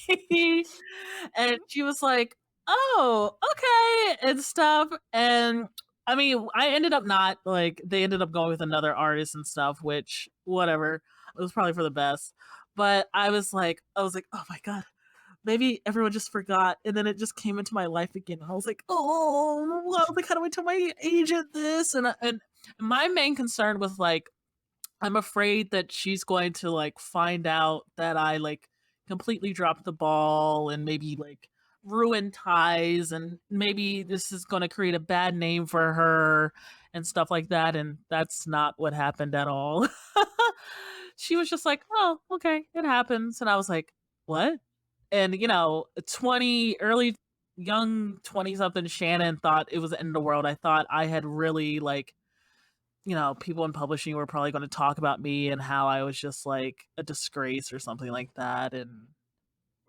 And she was like, "Oh, okay," and stuff, and I mean, I ended up not like, they ended up going with another artist and stuff, which whatever, it was probably for the best, but I was like, "Oh my god, maybe everyone just forgot," and then it just came into my life again, and I was like, "Oh, well, like, how do I tell my agent this?" And my main concern was, like, I'm afraid that she's going to, like, find out that I, like, completely dropped the ball and maybe, like, ruin ties, and maybe this is gonna create a bad name for her and stuff like that, and that's not what happened at all. She was just like, "Oh, okay, it happens," and I was like, "What?" And, 20 early young 20-something Shannon thought it was the end of the world. I thought I had really, like, people in publishing were probably gonna talk about me and how I was just, like, a disgrace or something like that, and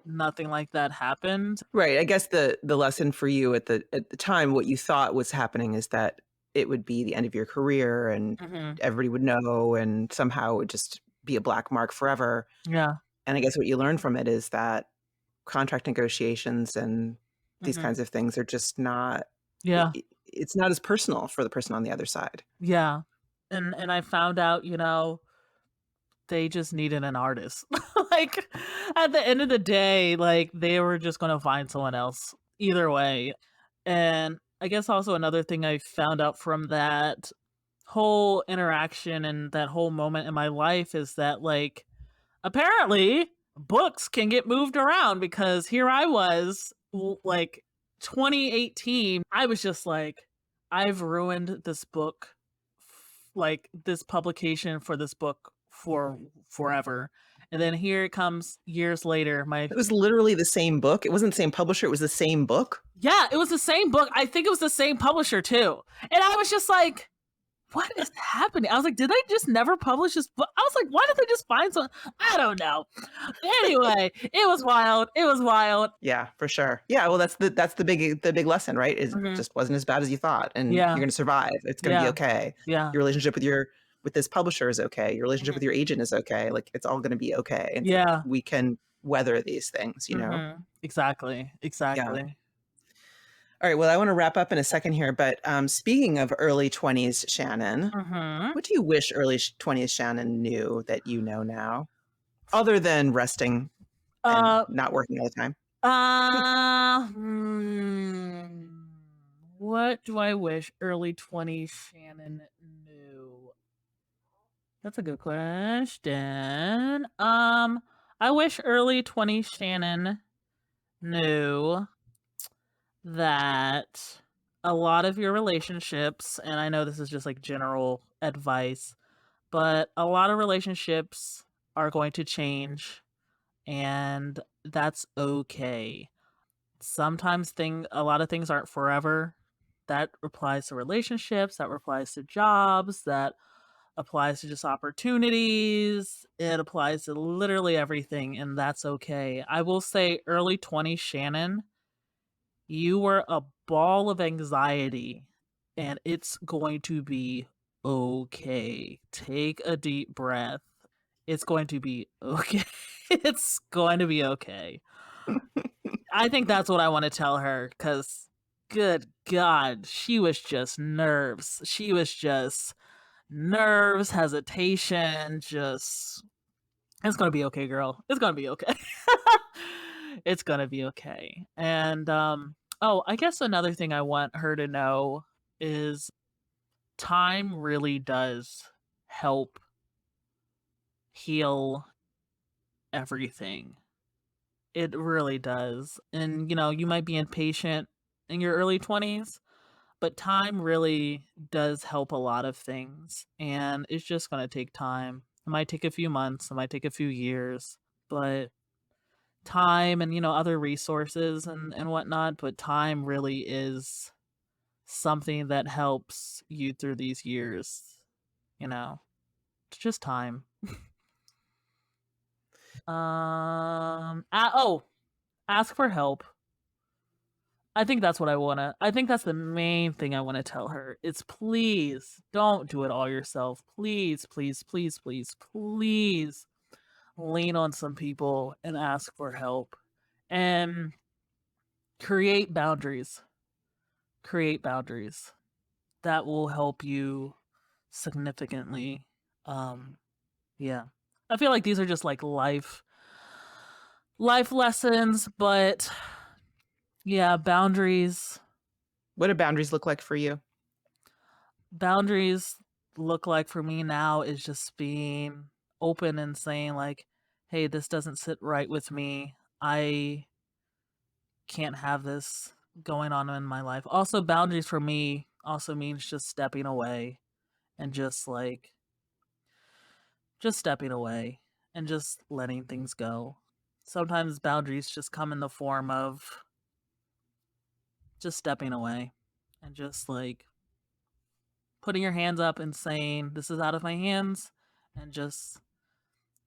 nothing like that happened. Right. I guess the lesson for you at the time, what you thought was happening is that it would be the end of your career and Mhm. everybody would know and somehow it would just be a black mark forever. Yeah. And I guess what you learned from it is that contract negotiations and these Mhm. kinds of things are just not Yeah. it's not as personal for the person on the other side. Yeah. and I found out, they just needed an artist. Like, at the end of the day, like, they were just gonna find someone else either way. And I guess also another thing I found out from that whole interaction and that whole moment in my life is that, like, apparently books can get moved around because here I was, like, 2018, I was just like, I've ruined this book, like this publication for this book for forever. And then here it comes years later. It was literally the same book. It wasn't the same publisher. It was the same book. Yeah, it was the same book. I think it was the same publisher too. And I was just like, what is happening? I was like, did they just never publish this book? I was like, why did they just find someone? I don't know. Anyway, it was wild. It was wild. Yeah, for sure. Yeah, well, that's the big lesson, right? Is Mhm. just wasn't as bad as you thought, and Yeah. you're going to survive. It's going to be Yeah. okay. Yeah. Your relationship with this publisher is okay. Your relationship Mhm. with your agent is okay. Like it's all going to be okay, and Yeah. we can weather these things. Exactly. Yeah. Exactly. All right. Well, I want to wrap up in a second here, but speaking of early 20s, Shannon, Mhm. what do you wish early 20s Shannon knew that you know now, other than resting and Uh, not working all the time? uh, hmm, what do I wish early 20s Shannon knew? That's a good question. I wish early 20s Shannon knew that a lot of your relationships, and I know this is just like general advice, but a lot of relationships are going to change, and that's okay. Sometimes a lot of things aren't forever. That applies to relationships, that applies to jobs, that applies to just opportunities. It applies to literally everything, and that's okay. I will say early 20s Shannon, you were a ball of anxiety, and it's going to be okay. Take a deep breath. It's going to be okay. It's going to be okay. I think that's what I want to tell her because, good God, she was just nerves. She was just nerves, hesitation, just. It's going to be okay, girl. It's going to be okay. It's going to be okay. And, oh, I guess another thing I want her to know is time really does help heal everything. It really does. And, you might be impatient in your early 20s, but time really does help a lot of things. And it's just going to take time. It might take a few months, it might take a few years, but time and, other resources and whatnot. But time really is something that helps you through these years, you know, it's just time. Oh, ask for help. I think that's what I think that's the main thing I want to tell her. It's please don't do it all yourself. Please, please, please, please, please lean on some people and ask for help and create boundaries. Create boundaries that will help you significantly. Yeah. I feel like these are just like life lessons, but yeah, boundaries. What do boundaries look like for you? Boundaries look like for me now is just being open and saying like, "Hey, this doesn't sit right with me. I can't have this going on in my life." Also, boundaries for me also means just stepping away and just stepping away and just letting things go. Sometimes boundaries just come in the form of just stepping away and just like putting your hands up and saying, "This is out of my hands," and just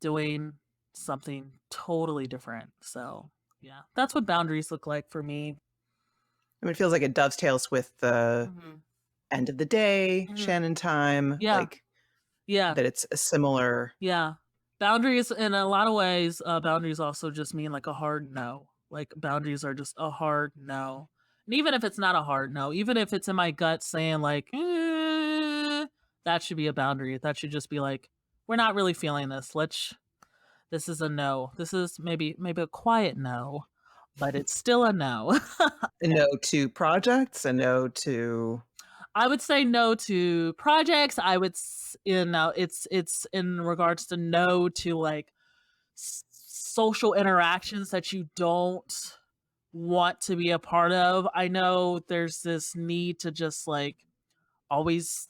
doing something totally different. So, yeah, that's what boundaries look like for me. I mean, it feels like it dovetails with the Mhm. end of the day, Mhm. Shannon time, Yeah. like Yeah. that it's a similar. Yeah. Boundaries in a lot of ways, boundaries also just mean like a hard no. Like boundaries are just a hard no. And even if it's not a hard no, even if it's in my gut saying like, That should be a boundary. That should just be like, we're not really feeling this. This is a no. This is maybe a quiet no, but it's still a no. A no to projects, a no to I would say no to projects. I would, it's in regards to no to like social interactions that you don't want to be a part of. I know there's this need to just like always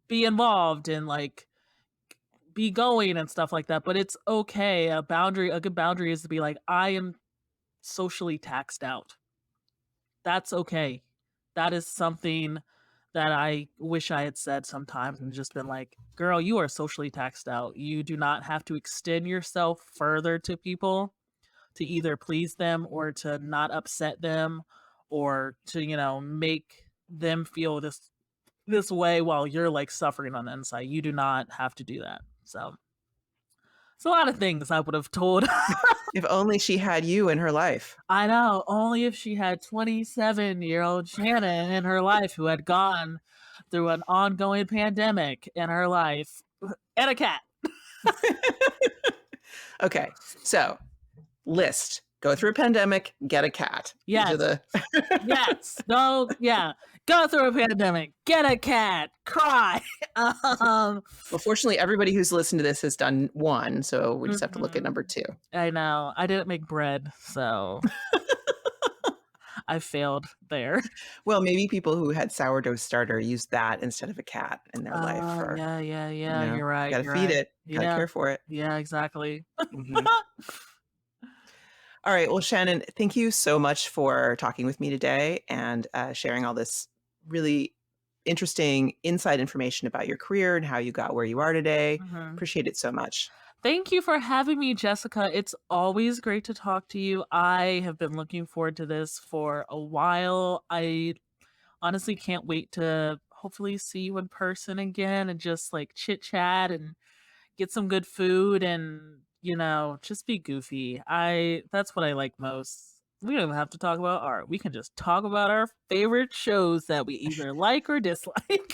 be involved and like be going and stuff like that, but it's okay. A good boundary is to be like, I am socially taxed out. That's okay. That is something that I wish I had said sometimes and just been like, girl, you are socially taxed out. You do not have to extend yourself further to people to either please them or to not upset them or to, make them feel this way while you're like suffering on the inside. You do not have to do that. So it's a lot of things I would have told. if only she had you in her life. I know, only if she had 27-year-old Shannon in her life who had gone through an ongoing pandemic in her life and a cat. Okay, so list. Go through a pandemic, get a cat. Yes. These are the Yes. No, yeah. Go through a pandemic, get a cat, cry. Well, fortunately, everybody who's listened to this has done one, so we just have to look at number 2. I know. I didn't make bread, so I failed there. Well, maybe people who had sourdough starter used that instead of a cat in their life. For, Yeah. know, You're right. Gotta you're feed right. it. Gotta Yeah. care for it. Yeah, exactly. Mhm. All right. Well, Shannon, thank you so much for talking with me today and sharing all this really interesting inside information about your career and how you got where you are today. Mhm. Appreciate it so much. Thank you for having me, Jessica. It's always great to talk to you. I have been looking forward to this for a while. I honestly can't wait to hopefully see you in person again and just like chit chat and get some good food and, just be goofy. That's what I like most. We don't even have to talk about art. We can just talk about our favorite shows that we either like or dislike.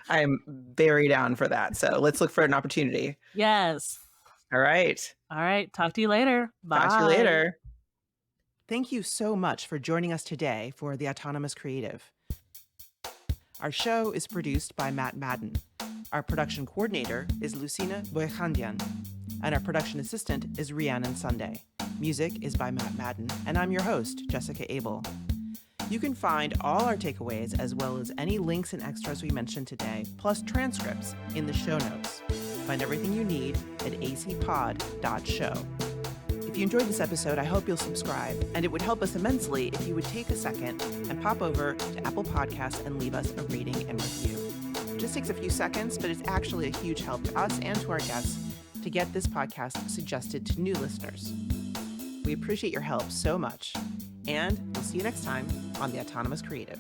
I'm very down for that. So let's look for an opportunity. Yes. All right. All right. Talk to you later. Bye. Talk to you later. Thank you so much for joining us today for The Autonomous Creative. Our show is produced by Matt Madden. Our production coordinator is Lucina Boyhandian, and our production assistant is Rhiannon Sunday. Music is by Matt Madden, and I'm your host, Jessica Abel. You can find all our takeaways as well as any links and extras we mentioned today, plus transcripts in the show notes. Find everything you need at acpod.show. If you enjoyed this episode, I hope you'll subscribe, and it would help us immensely if you would take a second and pop over to Apple Podcasts and leave us a rating and review. It just takes a few seconds, but it's actually a huge help to us and to our guests to get this podcast suggested to new listeners. We appreciate your help so much, and we'll see you next time on The Autonomous Creative.